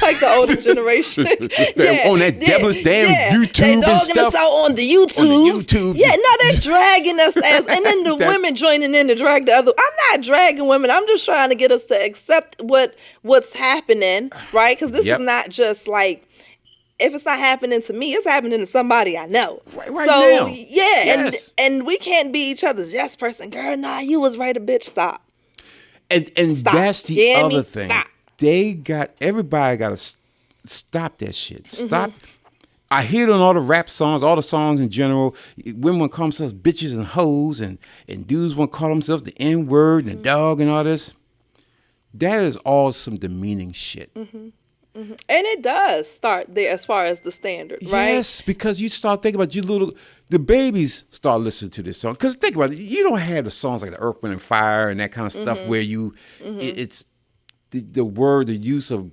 like the older generation. On that devil's damn YouTube they dogging and stuff. us out on the YouTube. Yeah, no, they're dragging us as, and then the women joining in to drag the other. I'm not dragging women. I'm just trying to get us to accept what's happening, right? Because this is not just like, if it's not happening to me, it's happening to somebody I know. Right now. Yeah, Yes. and we can't be each other's yes person. Girl, nah, you was right, a bitch. Stop. And Stop. that's the other thing. Stop. Everybody got to stop that shit. Stop. I hear it on all the rap songs, all the songs in general. Women want to call themselves bitches and hoes, and dudes want to call themselves the N-word and the dog and all this. That is all some demeaning shit. And it does start there as far as the standard, right? Yes, because you start thinking about the babies start listening to this song. Because think about it, you don't have the songs like the Earth, Wind, and Fire and that kind of stuff where it's the word, the use of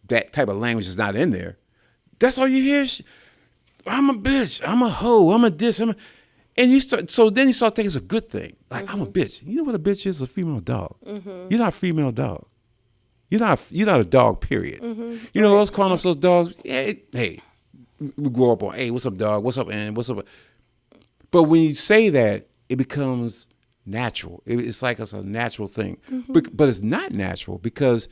that type of language is not in there. That's all you hear. I'm a bitch. I'm a hoe. I'm a this. And then you start thinking it's a good thing. Like, I'm a bitch. You know what a bitch is? A female dog. You're not a female dog. You're not a dog, period. You know us calling ourselves dogs? Yeah, hey, we grow up on, hey, what's up, dog? What's up, Ann? What's up? But when you say that, it becomes natural. It's like it's a natural thing. But it's not natural, because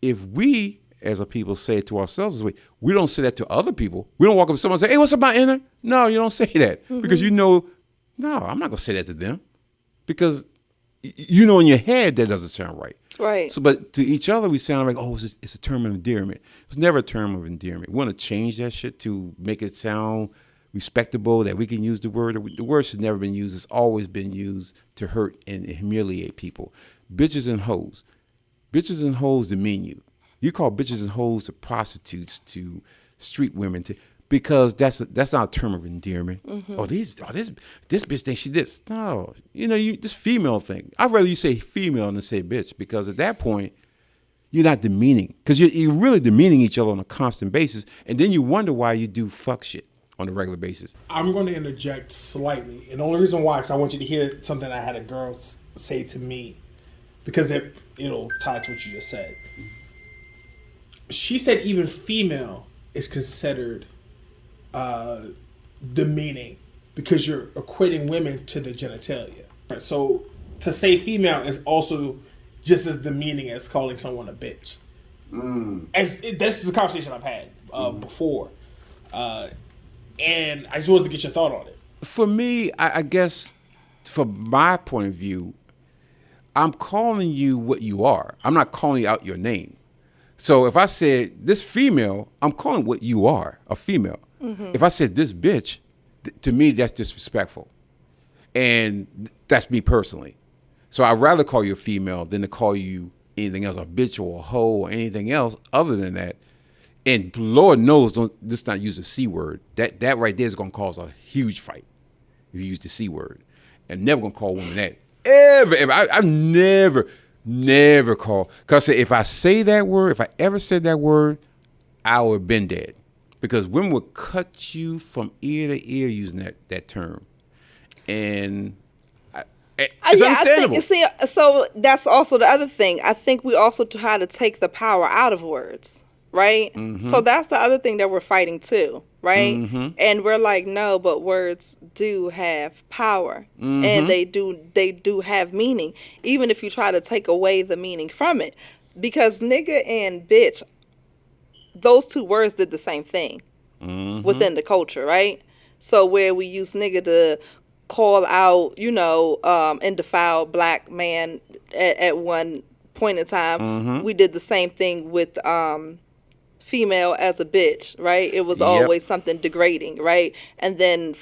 if we, as a people, say it to ourselves this way, we don't say that to other people. We don't walk up to someone and say, hey, what's up, my inner? No, you don't say that. Because you know, no, I'm not going to say that to them. Because you know in your head that doesn't sound right. Right. So, but to each other, we sound like, oh, it's a term of endearment. It's never a term of endearment. We want to change that shit to make it sound respectable, that we can use the word. The word should never been used. It's always been used to hurt and humiliate people. Bitches and hoes. Bitches and hoes demean you. You call bitches and hoes to prostitutes, to street women, because that's not a term of endearment. This bitch thinks she this. No, this female thing. I'd rather you say female than say bitch, because at that point, you're not demeaning, because you're really demeaning each other on a constant basis, and then you wonder why you do fuck shit on a regular basis. I'm going to interject slightly, and the only reason why is I want you to hear something I had a girl say to me, because it'll tie to what you just said. She said even female is considered demeaning because you're equating women to the genitalia. So to say female is also just as demeaning as calling someone a bitch. This is a conversation I've had before, and I just wanted to get your thought on it. For me, I guess, from my point of view, I'm calling you what you are. I'm not calling out your name. So if I said this female, I'm calling what you are, a female. If I said this bitch, to me, that's disrespectful. And that's me personally. So I'd rather call you a female than to call you anything else, a bitch or a hoe or anything else other than that. And Lord knows, let's not use the C word. That right there is going to cause a huge fight if you use the C word. And never going to call women that. Ever. I've never called. Because if I say that word, if I ever said that word, I would have been dead. Because women would cut you from ear to ear using that term. And it's understandable. I think, so that's also the other thing. I think we also try to take the power out of words, right? So that's the other thing that we're fighting too, right? And we're like, no, but words do have power, and they do have meaning, even if you try to take away the meaning from it. Because nigga and bitch, those two words did the same thing within the culture, right? So where we use nigga to call out, and defile black man at one point in time, we did the same thing with female as a bitch, right? It was always something degrading, right? And then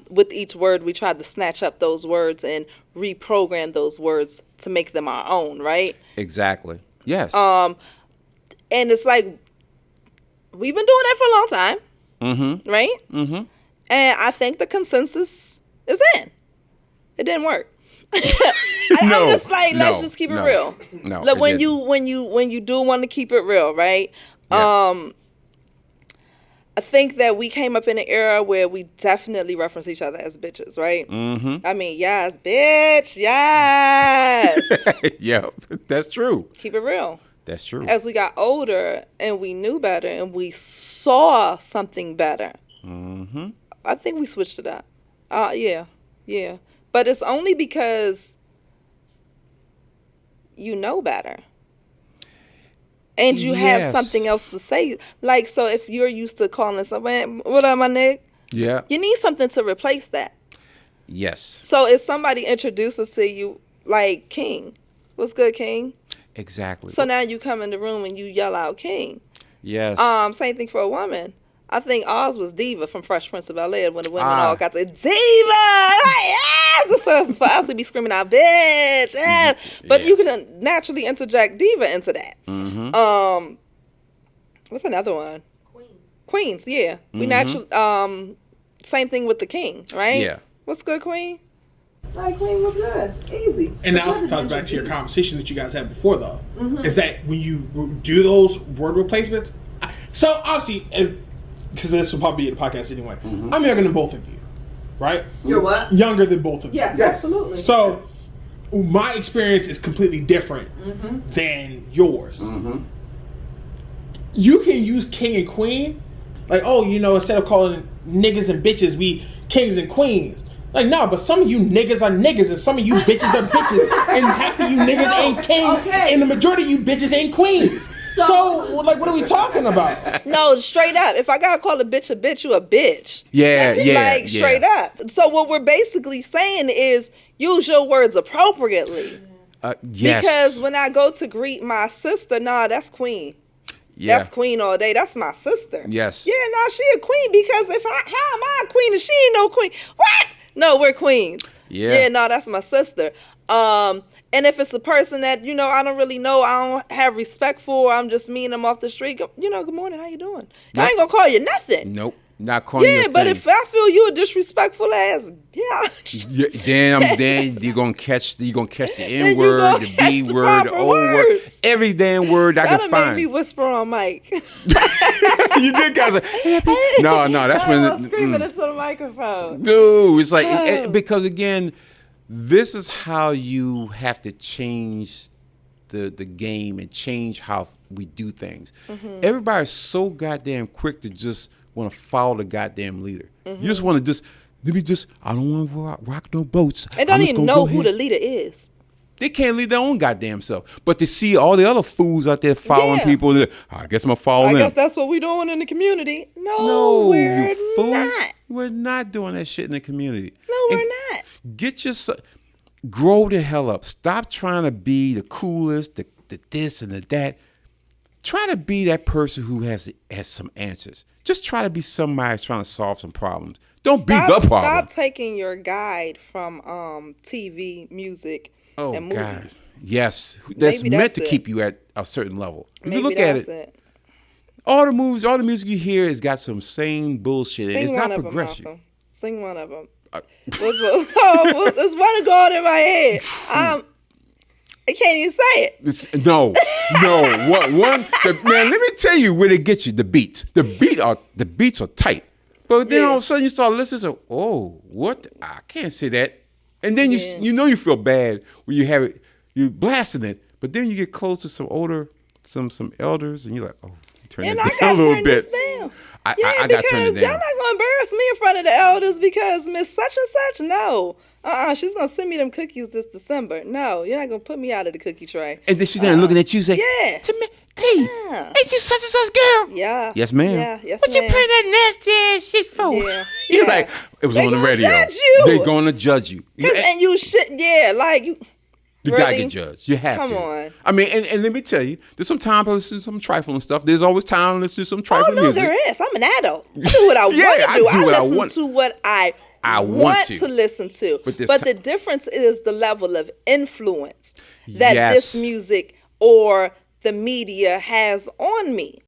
with each word, we tried to snatch up those words and reprogram those words to make them our own, right? Exactly. Yes. And it's like, we've been doing that for a long time, right? And I think the consensus is in. It didn't work. I'm just like, let's just keep it real. No, like when you do want to keep it real, right? Yeah. I think that we came up in an era where we definitely reference each other as bitches, right? I mean, yes, bitch, yes. Yeah, that's true. Keep it real. That's true. As we got older and we knew better and we saw something better, I think we switched it up. Yeah. But it's only because you know better. And you have something else to say. Like, so if you're used to calling someone, what up, my nigga? Yeah. You need something to replace that. Yes. So if somebody introduces to you, like, King, what's good, King? Exactly. So now you come in the room and you yell out King. Yes. Same thing for a woman. I think ours was Diva from Fresh Prince of Bel-Air when the women all got the Diva. Like, yes! So for us to be screaming out, bitch. Yes. But you can naturally interject Diva into that. What's another one? Queens, yeah. We naturally, same thing with the King, right? Yeah. What's good, Queen? Like, Queen, what's good? Easy. And that also ties back to your conversation that you guys had before, though. Is that when you do those word replacements, so obviously, because this will probably be in the podcast anyway, I'm younger than both of you, right? You're what? Younger than both of you. Yes, absolutely. So my experience is completely different than yours. You can use king and queen, like, oh, you know, instead of calling niggas and bitches, we kings and queens. Like, no, but some of you niggas are niggas, and some of you bitches are bitches, and half of you niggas ain't kings, and the majority of you bitches ain't queens. So, like, what are we talking about? No, straight up. If I gotta call a bitch, you a bitch. Yeah, Like, straight up. So what we're basically saying is use your words appropriately. Yes. Because when I go to greet my sister, nah, that's Queen. Yeah. That's Queen all day. That's my sister. Yes. Yeah, nah, she a queen because how am I a queen and she ain't no queen? What? No, we're queens. Yeah, no, that's my sister. And if it's a person that, you know, I don't really know, I don't have respect for, I'm just meeting them off the street, you know, good morning, how you doing? I ain't gonna call you nothing. Nope. Not calling you a but thing. if I feel you a disrespectful ass, then you're gonna catch the N word, the B word, the O word, every damn word I can find. That'll make me whisper on mic. You did, guys. No, that's when screaming into the microphone. Dude, it's like because again, this is how you have to change the game and change how we do things. Everybody's so goddamn quick to just want to follow the goddamn leader. You just want to I don't want to rock no boats. And don't even know who the leader is. They can't lead their own goddamn self. But to see all the other fools out there following people, I guess I'm going to follow them. I guess that's what we're doing in the community. No, we're not. We're not doing that shit in the community. No, we're not. Get yourself, grow the hell up. Stop trying to be the coolest, the this and the that. Try to be that person who has some answers. Just try to be somebody who's trying to solve some problems. Don't be the problem. Stop taking your guide from TV, music, and movies. God. Yes. That's meant to keep you at a certain level. If you look at it, all the movies, all the music you hear has got some same bullshit. It's not progressive. Sing one of them. There's one going in my head. I can't even say it. No. Man, let me tell you where they get you. The beats. The beats are tight. But then all of a sudden you start listening. So, oh, what? I can't say that. And then you know you feel bad when you have it. You're blasting it. But then you get close to some older, some elders, and you're like, oh, turn it down a little bit. I got to turn it down. Y'all not gonna embarrass me in front of the elders because Miss Such and Such. No. She's gonna send me them cookies this December. No, you're not gonna put me out of the cookie tray. And then she's there looking at you and say, yeah. T, ain't you such and such girl? Yeah. Yes, ma'am. Yeah, yes, what ma'am. you playing that nasty ass shit for? Yeah. You're like, it was on the radio. They're gonna judge you. And you should, like you. You gotta get judged. You have to. Come on. I mean, and let me tell you, there's some time to listen to some trifling stuff. There's always time to listen to some trifling music. There is. I'm an adult. I do what I want to do. I listen to what I want to listen to. But the difference is the level of influence that this music or the media has on me.